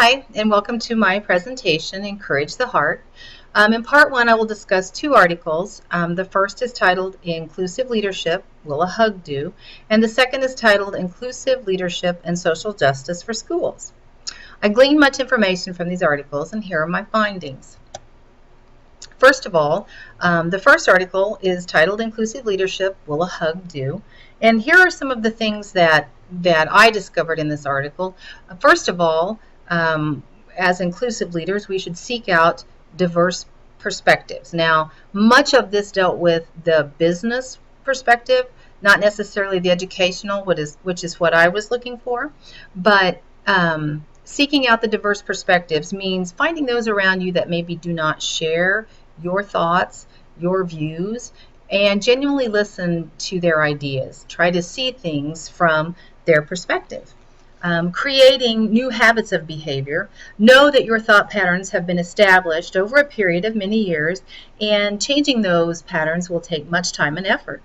Hi, and welcome to my presentation, Encourage the Heart. In part one, I will discuss two articles. The first is titled Inclusive Leadership, Will a Hug Do? And the second is titled Inclusive Leadership and Social Justice for Schools. I gleaned much information from these articles, and here are my findings. First of all, the first article is titled Inclusive Leadership, Will a Hug Do? And here are some of the things that I discovered in this article. First of all, as inclusive leaders, we should seek out diverse perspectives. Now, much of this dealt with the business perspective, not necessarily the educational, which is what I was looking for, but seeking out the diverse perspectives means finding those around you that maybe do not share your thoughts, your views, and genuinely listen to their ideas. Try to see things from their perspective. Creating new habits of behavior. Know that your thought patterns have been established over a period of many years, and changing those patterns will take much time and effort.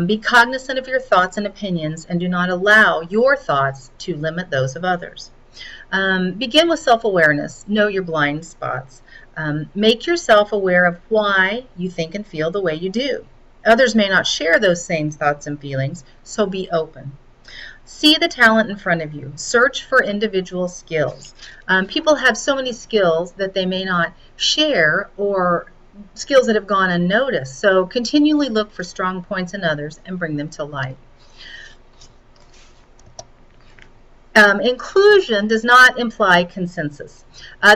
Be cognizant of your thoughts and opinions, and do not allow your thoughts to limit those of others. Begin with self-awareness. Know your blind spots. Make yourself aware of why you think and feel the way you do. Others may not share those same thoughts and feelings, so be open. See the talent in front of you. Search for individual skills. People have so many skills that they may not share, or skills that have gone unnoticed. So continually look for strong points in others and bring them to light. Inclusion does not imply consensus.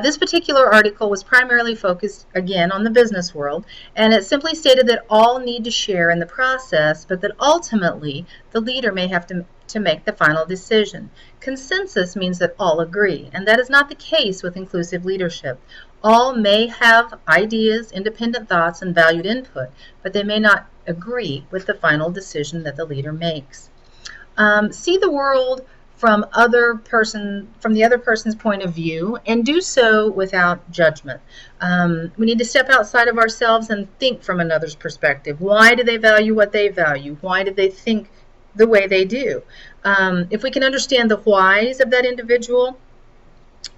This particular article was primarily focused, again, on the business world, and it simply stated that all need to share in the process, but that ultimately the leader may have to make the final decision. Consensus means that all agree, and that is not the case with inclusive leadership. All may have ideas, independent thoughts, and valued input, but they may not agree with the final decision that the leader makes. See the world from the other person's point of view, and do so without judgment. We need to step outside of ourselves and think from another's perspective. Why do they value what they value? Why do they think the way they do? If we can understand the whys of that individual,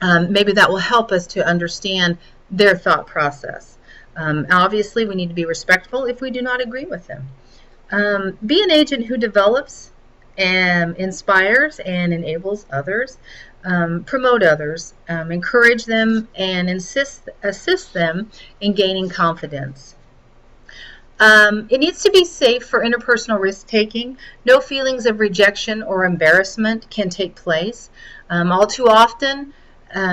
maybe that will help us to understand their thought process. Obviously, we need to be respectful if we do not agree with them. Be an agent who develops and inspires and enables others. Promote others, encourage them, and assist them in gaining confidence. It needs to be safe for interpersonal risk-taking. No feelings of rejection or embarrassment can take place. All too often,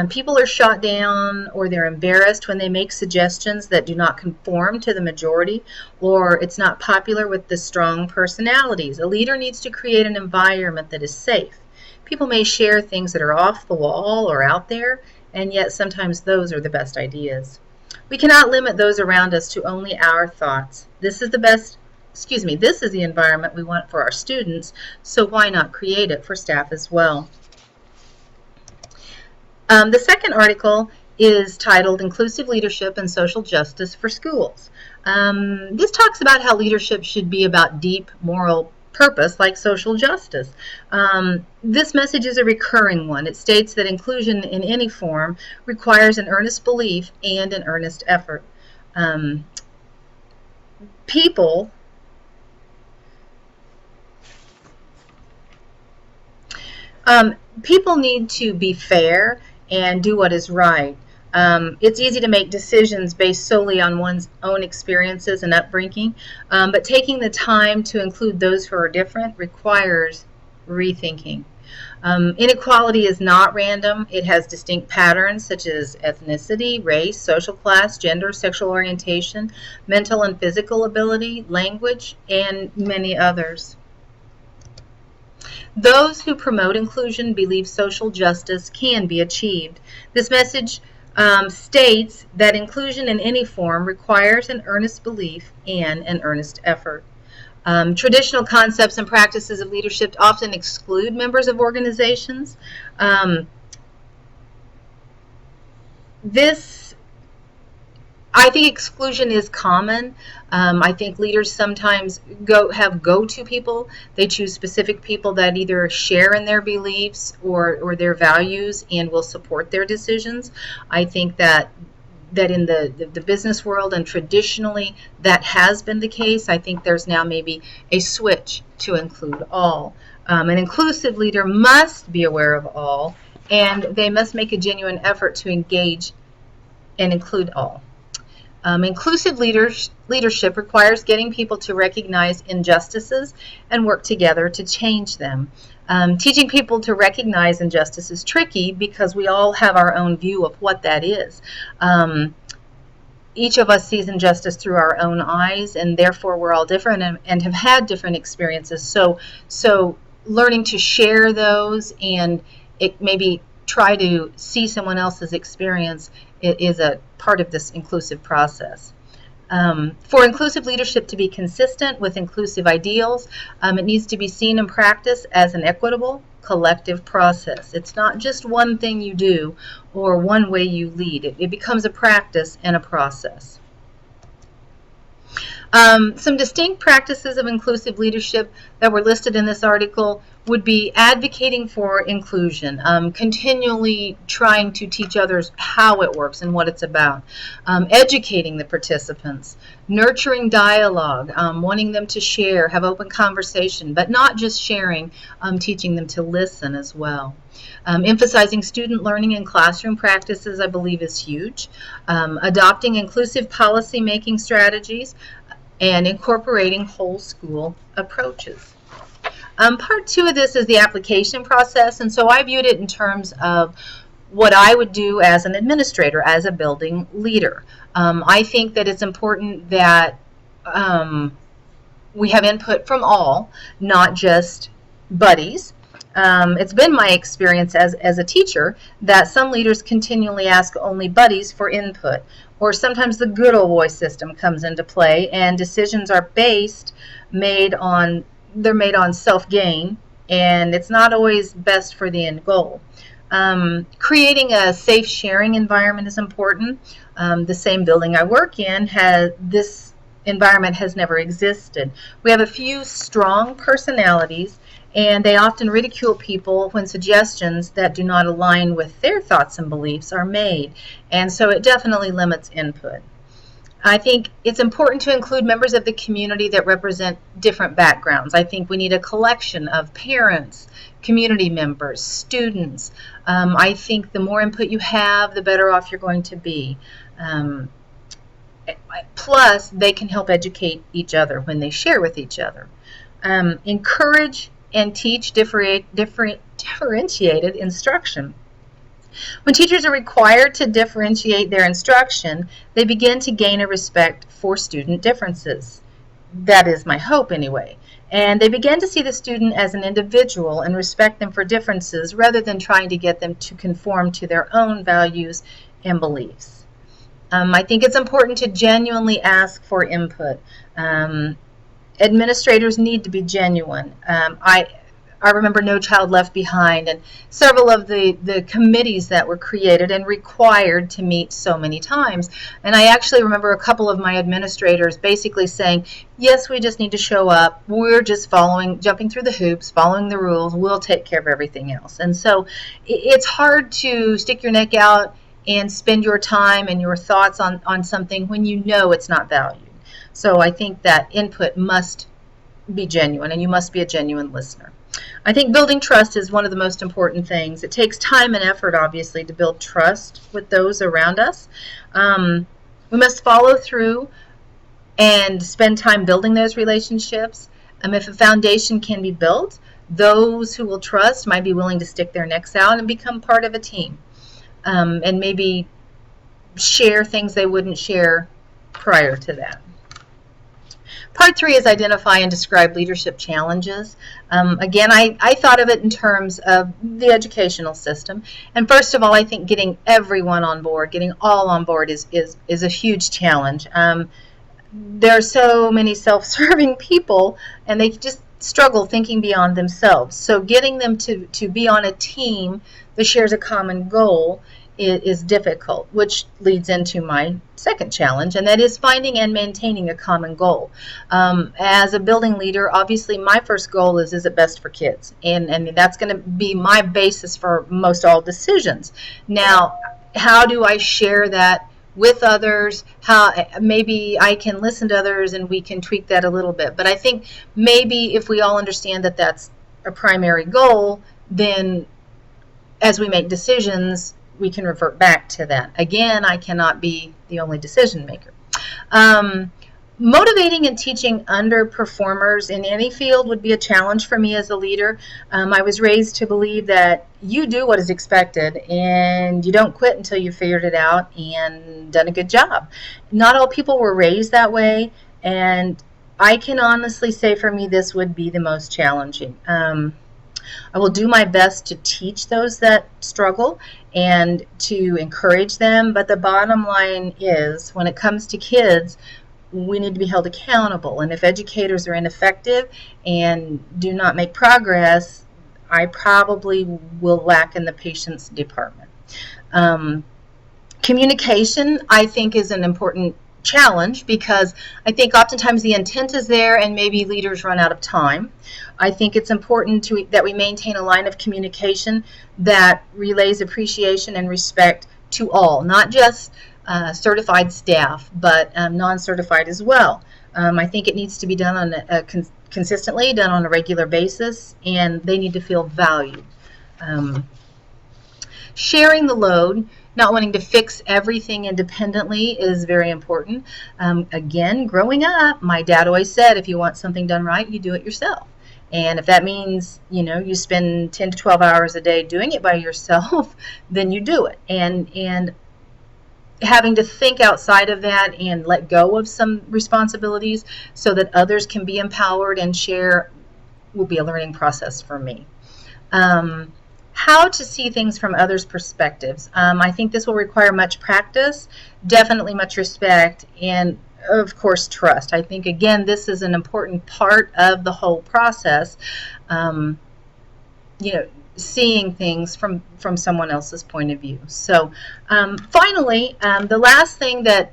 people are shot down or they're embarrassed when they make suggestions that do not conform to the majority, or it's not popular with the strong personalities. A leader needs to create an environment that is safe. People may share things that are off the wall or out there, and yet sometimes those are the best ideas. We cannot limit those around us to only our thoughts. This is the environment we want for our students, so why not create it for staff as well? The second article is titled Inclusive Leadership and Social Justice for Schools. This talks about how leadership should be about deep moral purpose, like social justice. This message is a recurring one. It states that inclusion in any form requires an earnest belief and an earnest effort. People need to be fair and do what is right. It's easy to make decisions based solely on one's own experiences and upbringing, but taking the time to include those who are different requires rethinking. Inequality is not random. It has distinct patterns such as ethnicity, race, social class, gender, sexual orientation, mental and physical ability, language, and many others. Those who promote inclusion believe social justice can be achieved. This message states that inclusion in any form requires an earnest belief and an earnest effort. Traditional concepts and practices of leadership often exclude members of organizations. This I think exclusion is common. I think leaders sometimes have go-to people. They choose specific people that either share in their beliefs or their values and will support their decisions. I think that in the business world, and traditionally that has been the case. I think there's now maybe a switch to include all. An inclusive leader must be aware of all, and they must make a genuine effort to engage and include all. Inclusive leadership requires getting people to recognize injustices and work together to change them. Teaching people to recognize injustice is tricky because we all have our own view of what that is. Each of us sees injustice through our own eyes, and therefore we're all different and have had different experiences. So learning to share those and maybe try to see someone else's experience is a part of this inclusive process. For inclusive leadership to be consistent with inclusive ideals, it needs to be seen in practice as an equitable, collective process. It's not just one thing you do or one way you lead. It becomes a practice and a process. Some distinct practices of inclusive leadership that were listed in this article would be advocating for inclusion, continually trying to teach others how it works and what it's about, educating the participants, nurturing dialogue, wanting them to share, have open conversation, but not just sharing, teaching them to listen as well. Emphasizing student learning in classroom practices, I believe, is huge. Adopting inclusive policy making strategies, and incorporating whole school approaches. Part 2 of this is the application process, and so I viewed it in terms of what I would do as an administrator, as a building leader. I think that it's important that we have input from all, not just buddies. It's been my experience as a teacher that some leaders continually ask only buddies for input, or sometimes the good old boy system comes into play and decisions are made on self-gain, and it's not always best for the end goal. Creating a safe sharing environment is important. The same building I work in this environment has never existed. We have a few strong personalities, and they often ridicule people when suggestions that do not align with their thoughts and beliefs are made, and so it definitely limits input. I think it's important to include members of the community that represent different backgrounds. I think we need a collection of parents, community members, students. I think the more input you have, the better off you're going to be. Plus, they can help educate each other when they share with each other. Encourage and teach differentiated instruction. When teachers are required to differentiate their instruction, they begin to gain a respect for student differences. That is my hope anyway. And they begin to see the student as an individual and respect them for differences rather than trying to get them to conform to their own values and beliefs. I think it's important to genuinely ask for input. Administrators need to be genuine. I remember No Child Left Behind and several of the committees that were created and required to meet so many times. And I actually remember a couple of my administrators basically saying, yes, we just need to show up. We're just jumping through the hoops, following the rules. We'll take care of everything else. And so it's hard to stick your neck out and spend your time and your thoughts on something when you know it's not valued. So I think that input must be genuine, and you must be a genuine listener. I think building trust is one of the most important things. It takes time and effort, obviously, to build trust with those around us. We must follow through and spend time building those relationships. If a foundation can be built, those who will trust might be willing to stick their necks out and become part of a team, and maybe share things they wouldn't share prior to that. Part 3 is identify and describe leadership challenges. Again, I thought of it in terms of the educational system. And first of all, I think getting everyone on board, getting all on board is a huge challenge. There are so many self-serving people, and they just struggle thinking beyond themselves. So getting them to be on a team that shares a common goal is difficult, which leads into my second challenge, and that is finding and maintaining a common goal. As a building leader, obviously my first goal is it best for kids? And that's going to be my basis for most all decisions. Now, how do I share that with others? How maybe I can listen to others and we can tweak that a little bit. But I think maybe if we all understand that that's a primary goal, then as we make decisions, we can revert back to that. Again, I cannot be the only decision maker. Motivating and teaching underperformers in any field would be a challenge for me as a leader. I was raised to believe that you do what is expected and you don't quit until you figured it out and done a good job. Not all people were raised that way, and I can honestly say for me this would be the most challenging. I will do my best to teach those that struggle and to encourage them, but the bottom line is when it comes to kids, we need to be held accountable. And if educators are ineffective and do not make progress, I probably will lack in the patience department. Communication, I think, is an important challenge because I think oftentimes the intent is there and maybe leaders run out of time. I think it's important that we maintain a line of communication that relays appreciation and respect to all, not just certified staff, but non-certified as well. I think it needs to be done on consistently, done on a regular basis, and they need to feel valued. Sharing the load, not wanting to fix everything independently is very important. Again, growing up, my dad always said, if you want something done right, you do it yourself. And if that means, you spend 10 to 12 hours a day doing it by yourself, then you do it. And having to think outside of that and let go of some responsibilities so that others can be empowered and share will be a learning process for me. How to see things from others' perspectives. I think this will require much practice, definitely much respect, and of course trust. I think again this is an important part of the whole process. Seeing things from someone else's point of view. So finally, the last thing that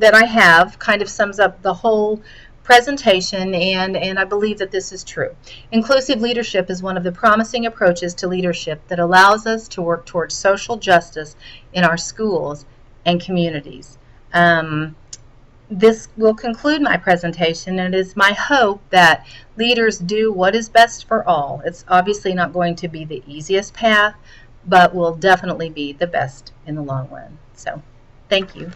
I have kind of sums up the whole presentation, and I believe that this is true. Inclusive leadership is one of the promising approaches to leadership that allows us to work towards social justice in our schools and communities. This will conclude my presentation, and it is my hope that leaders do what is best for all. It's obviously not going to be the easiest path, but will definitely be the best in the long run. So, thank you.